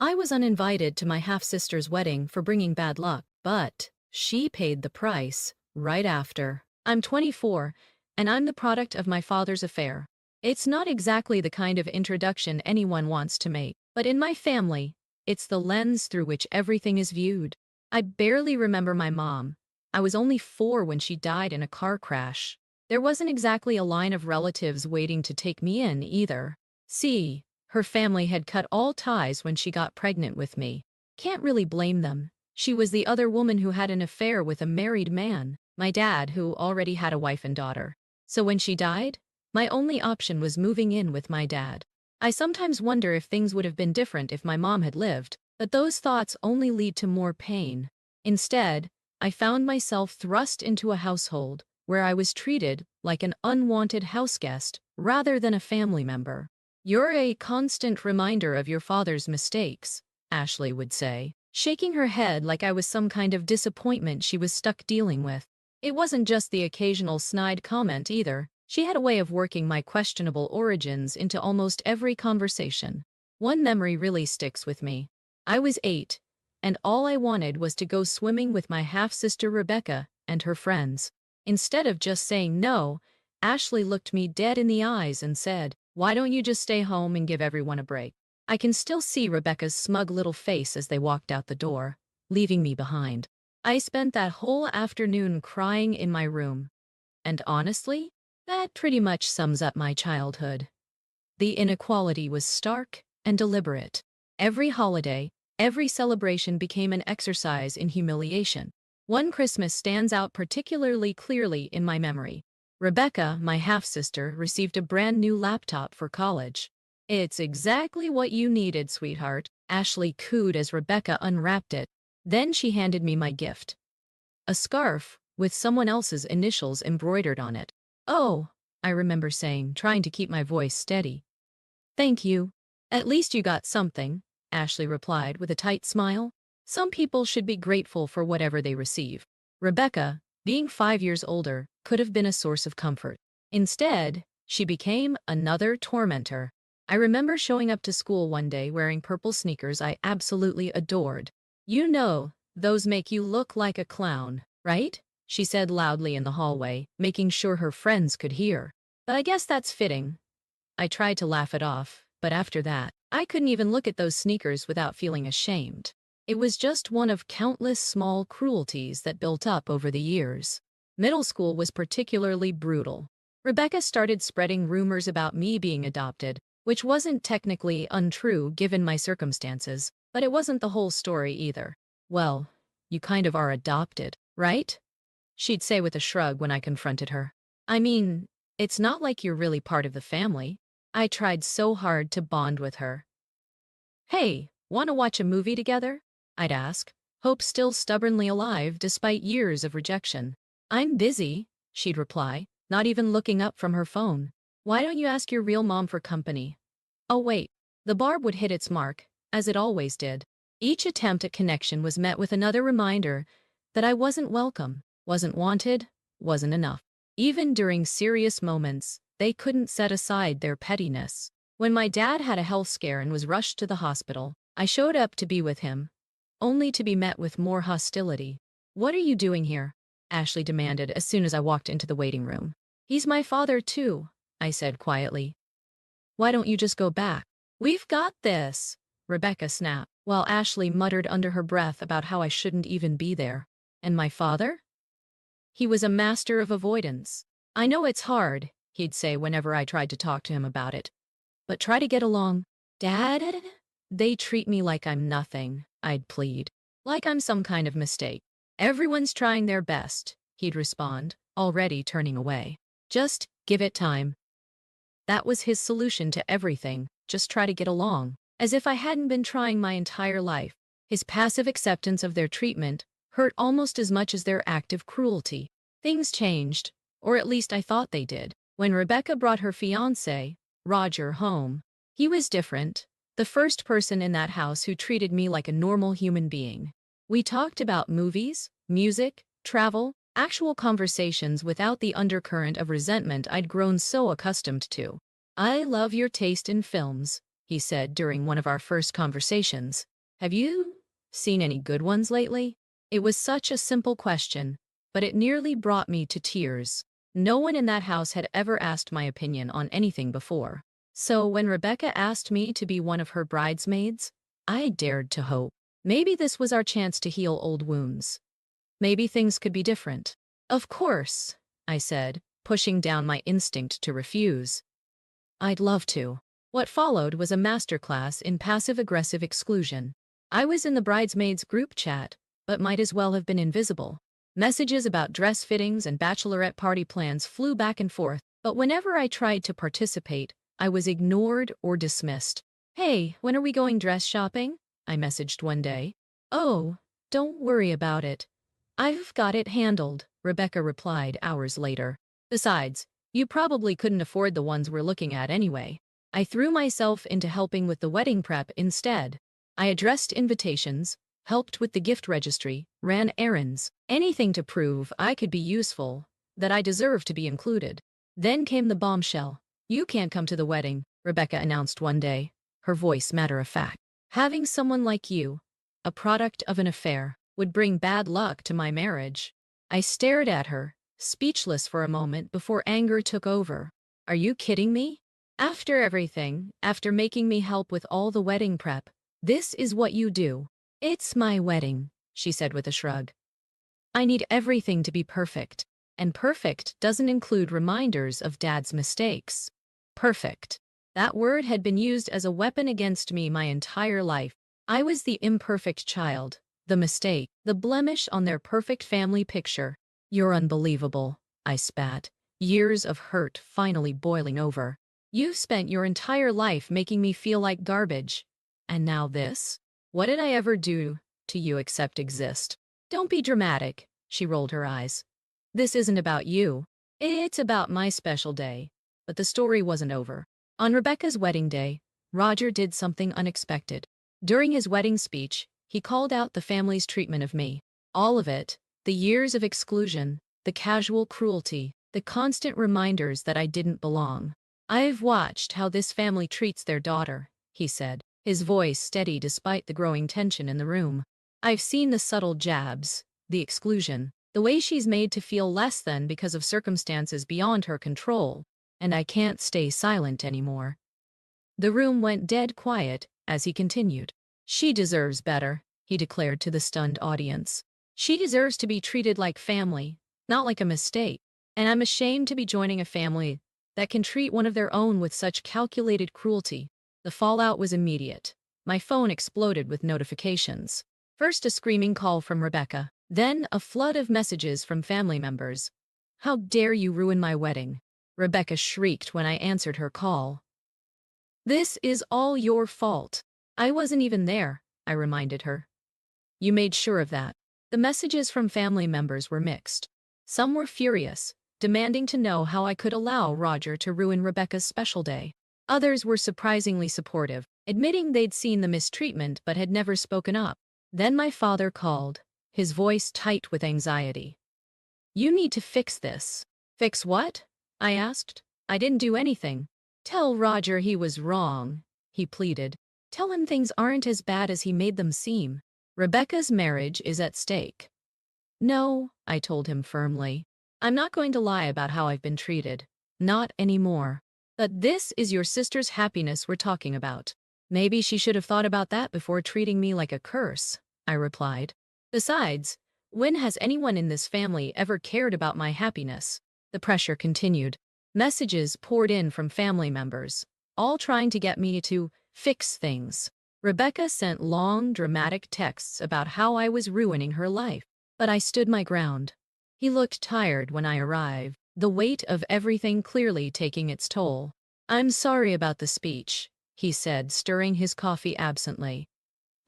I was uninvited to my half-sister's wedding for bringing bad luck, but she paid the price right after. I'm 24, and I'm the product of my father's affair. It's not exactly the kind of introduction anyone wants to make, but in my family, it's the lens through which everything is viewed. I barely remember my mom. I was only 4 when she died in a car crash. There wasn't exactly a line of relatives waiting to take me in either. See, her family had cut all ties when she got pregnant with me. Can't really blame them. She was the other woman who had an affair with a married man, my dad, who already had a wife and daughter. So when she died, my only option was moving in with my dad. I sometimes wonder if things would have been different if my mom had lived, but those thoughts only lead to more pain. Instead, I found myself thrust into a household where I was treated like an unwanted houseguest rather than a family member. "You're a constant reminder of your father's mistakes," Ashley would say, shaking her head like I was some kind of disappointment she was stuck dealing with. It wasn't just the occasional snide comment either. She had a way of working my questionable origins into almost every conversation. One memory really sticks with me. I was 8, and all I wanted was to go swimming with my half-sister Rebecca and her friends. Instead of just saying no, Ashley looked me dead in the eyes and said, "Why don't you just stay home and give everyone a break?" I can still see Rebecca's smug little face as they walked out the door, leaving me behind. I spent that whole afternoon crying in my room. And honestly, that pretty much sums up my childhood. The inequality was stark and deliberate. Every holiday, every celebration became an exercise in humiliation. One Christmas stands out particularly clearly in my memory. Rebecca, my half-sister, received a brand new laptop for college. "It's exactly what you needed, sweetheart," Ashley cooed as Rebecca unwrapped it. Then she handed me my gift. A scarf with someone else's initials embroidered on it. "Oh," I remember saying, trying to keep my voice steady. "Thank you. At least you got something," Ashley replied with a tight smile. Some people should be grateful for whatever they receive. Rebecca, being 5 years older, could have been a source of comfort. Instead, she became another tormentor. I remember showing up to school one day wearing purple sneakers I absolutely adored. "You know, those make you look like a clown, right?" she said loudly in the hallway, making sure her friends could hear. But I guess that's fitting. I tried to laugh it off, but after that, I couldn't even look at those sneakers without feeling ashamed. It was just one of countless small cruelties that built up over the years. Middle school was particularly brutal. Rebecca started spreading rumors about me being adopted, which wasn't technically untrue given my circumstances, but it wasn't the whole story either. "Well, you kind of are adopted, right?" she'd say with a shrug when I confronted her. "I mean, it's not like you're really part of the family." I tried so hard to bond with her. "Hey, wanna watch a movie together?" I'd ask, hope still stubbornly alive despite years of rejection. "I'm busy," she'd reply, not even looking up from her phone. "Why don't you ask your real mom for company?" Oh wait, the barb would hit its mark, as it always did. Each attempt at connection was met with another reminder that I wasn't welcome, wasn't wanted, wasn't enough. Even during serious moments, they couldn't set aside their pettiness. When my dad had a health scare and was rushed to the hospital, I showed up to be with him, only to be met with more hostility. "What are you doing here?" Ashley demanded as soon as I walked into the waiting room. "He's my father too," I said quietly. "Why don't you just go back?" "We've got this," Rebecca snapped, while Ashley muttered under her breath about how I shouldn't even be there. "And my father?" "He was a master of avoidance. I know it's hard," he'd say whenever I tried to talk to him about it. "But try to get along." "Dad?" "They treat me like I'm nothing," I'd plead. "Like I'm some kind of mistake." "Everyone's trying their best," he'd respond, already turning away. "Just give it time." That was his solution to everything, just try to get along. As if I hadn't been trying my entire life. His passive acceptance of their treatment hurt almost as much as their active cruelty. Things changed, or at least I thought they did, when Rebecca brought her fiancé, Roger, home. He was different, the first person in that house who treated me like a normal human being. We talked about movies, music, travel, actual conversations without the undercurrent of resentment I'd grown so accustomed to. "I love your taste in films," he said during one of our first conversations. Have you seen any good ones lately? It was such a simple question, but it nearly brought me to tears. No one in that house had ever asked my opinion on anything before. So when Rebecca asked me to be one of her bridesmaids, I dared to hope. Maybe this was our chance to heal old wounds. Maybe things could be different. Of course, I said, pushing down my instinct to refuse. I'd love to. What followed was a masterclass in passive-aggressive exclusion. I was in the bridesmaids group chat, but might as well have been invisible. Messages about dress fittings and bachelorette party plans flew back and forth, but whenever I tried to participate, I was ignored or dismissed. Hey, when are we going dress shopping? I messaged one day. Oh, don't worry about it. I've got it handled, Rebecca replied hours later. Besides, you probably couldn't afford the ones we're looking at anyway. I threw myself into helping with the wedding prep instead. I addressed invitations, helped with the gift registry, ran errands, anything to prove I could be useful, that I deserved to be included. Then came the bombshell. You can't come to the wedding, Rebecca announced one day, her voice matter-of-fact. Having someone like you, a product of an affair, would bring bad luck to my marriage. I stared at her, speechless for a moment before anger took over. Are you kidding me? After everything, after making me help with all the wedding prep, this is what you do. It's my wedding, she said with a shrug. I need everything to be perfect. And perfect doesn't include reminders of Dad's mistakes. Perfect. That word had been used as a weapon against me my entire life. I was the imperfect child, the mistake, the blemish on their perfect family picture. You're unbelievable, I spat, years of hurt finally boiling over. You've spent your entire life making me feel like garbage. And now this? What did I ever do to you except exist? Don't be dramatic, she rolled her eyes. This isn't about you. It's about my special day. But the story wasn't over. On Rebecca's wedding day, Roger did something unexpected. During his wedding speech, he called out the family's treatment of me. All of it, the years of exclusion, the casual cruelty, the constant reminders that I didn't belong. I've watched how this family treats their daughter, he said, his voice steady despite the growing tension in the room. I've seen the subtle jabs, the exclusion, the way she's made to feel less than because of circumstances beyond her control, and I can't stay silent anymore. The room went dead quiet as he continued. She deserves better, he declared to the stunned audience. She deserves to be treated like family, not like a mistake. And I'm ashamed to be joining a family that can treat one of their own with such calculated cruelty. The fallout was immediate. My phone exploded with notifications. First a screaming call from Rebecca, then a flood of messages from family members. How dare you ruin my wedding? Rebecca shrieked when I answered her call. This is all your fault. I wasn't even there, I reminded her. You made sure of that. The messages from family members were mixed. Some were furious, demanding to know how I could allow Roger to ruin Rebecca's special day. Others were surprisingly supportive, admitting they'd seen the mistreatment but had never spoken up. Then my father called, his voice tight with anxiety. You need to fix this. Fix what? I asked. I didn't do anything. Tell Roger he was wrong, he pleaded. Tell him things aren't as bad as he made them seem. Rebecca's marriage is at stake. No, I told him firmly. I'm not going to lie about how I've been treated. Not anymore. But this is your sister's happiness we're talking about. Maybe she should have thought about that before treating me like a curse, I replied. Besides, when has anyone in this family ever cared about my happiness? The pressure continued. Messages poured in from family members, all trying to get me to fix things. Rebecca sent long, dramatic texts about how I was ruining her life. But I stood my ground. He looked tired when I arrived, the weight of everything clearly taking its toll. I'm sorry about the speech, he said, stirring his coffee absently.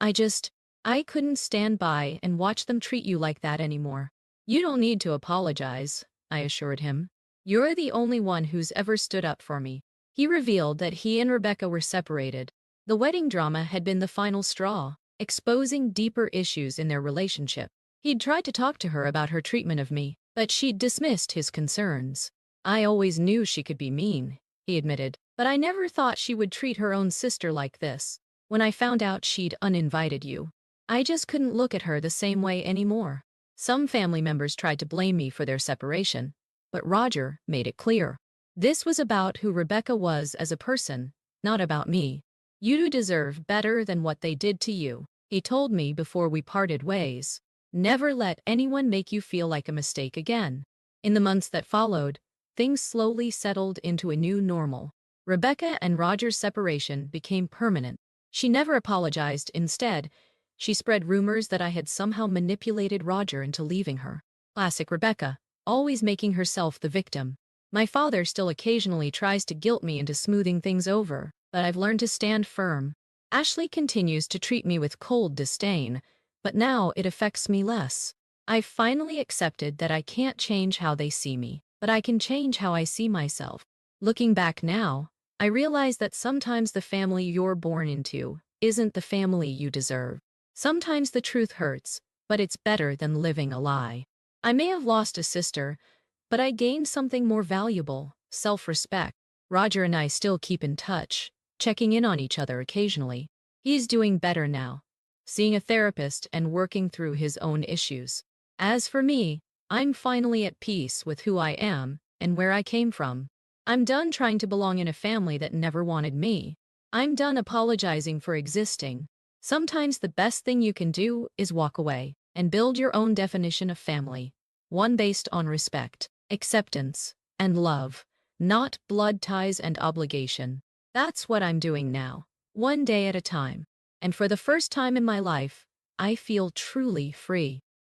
I couldn't stand by and watch them treat you like that anymore. You don't need to apologize, I assured him. You're the only one who's ever stood up for me. He revealed that he and Rebecca were separated. The wedding drama had been the final straw, exposing deeper issues in their relationship. He'd tried to talk to her about her treatment of me, but she'd dismissed his concerns. I always knew she could be mean, he admitted, but I never thought she would treat her own sister like this. When I found out she'd uninvited you, I just couldn't look at her the same way anymore. Some family members tried to blame me for their separation, but Roger made it clear. This was about who Rebecca was as a person, not about me. You deserve better than what they did to you, he told me before we parted ways. Never let anyone make you feel like a mistake again. In the months that followed, things slowly settled into a new normal. Rebecca and Roger's separation became permanent. She never apologized. Instead, she spread rumors that I had somehow manipulated Roger into leaving her. Classic Rebecca, always making herself the victim. My father still occasionally tries to guilt me into smoothing things over, but I've learned to stand firm. Ashley continues to treat me with cold disdain, but now it affects me less. I've finally accepted that I can't change how they see me, but I can change how I see myself. Looking back now, I realize that sometimes the family you're born into isn't the family you deserve. Sometimes the truth hurts, but it's better than living a lie. I may have lost a sister, but I gained something more valuable: self-respect. Roger and I still keep in touch, checking in on each other occasionally. He's doing better now, seeing a therapist and working through his own issues. As for me, I'm finally at peace with who I am and where I came from. I'm done trying to belong in a family that never wanted me. I'm done apologizing for existing. Sometimes the best thing you can do is walk away and build your own definition of family, one based on respect, acceptance, and love, not blood ties and obligation. That's what I'm doing now, one day at a time. And for the first time in my life, I feel truly free.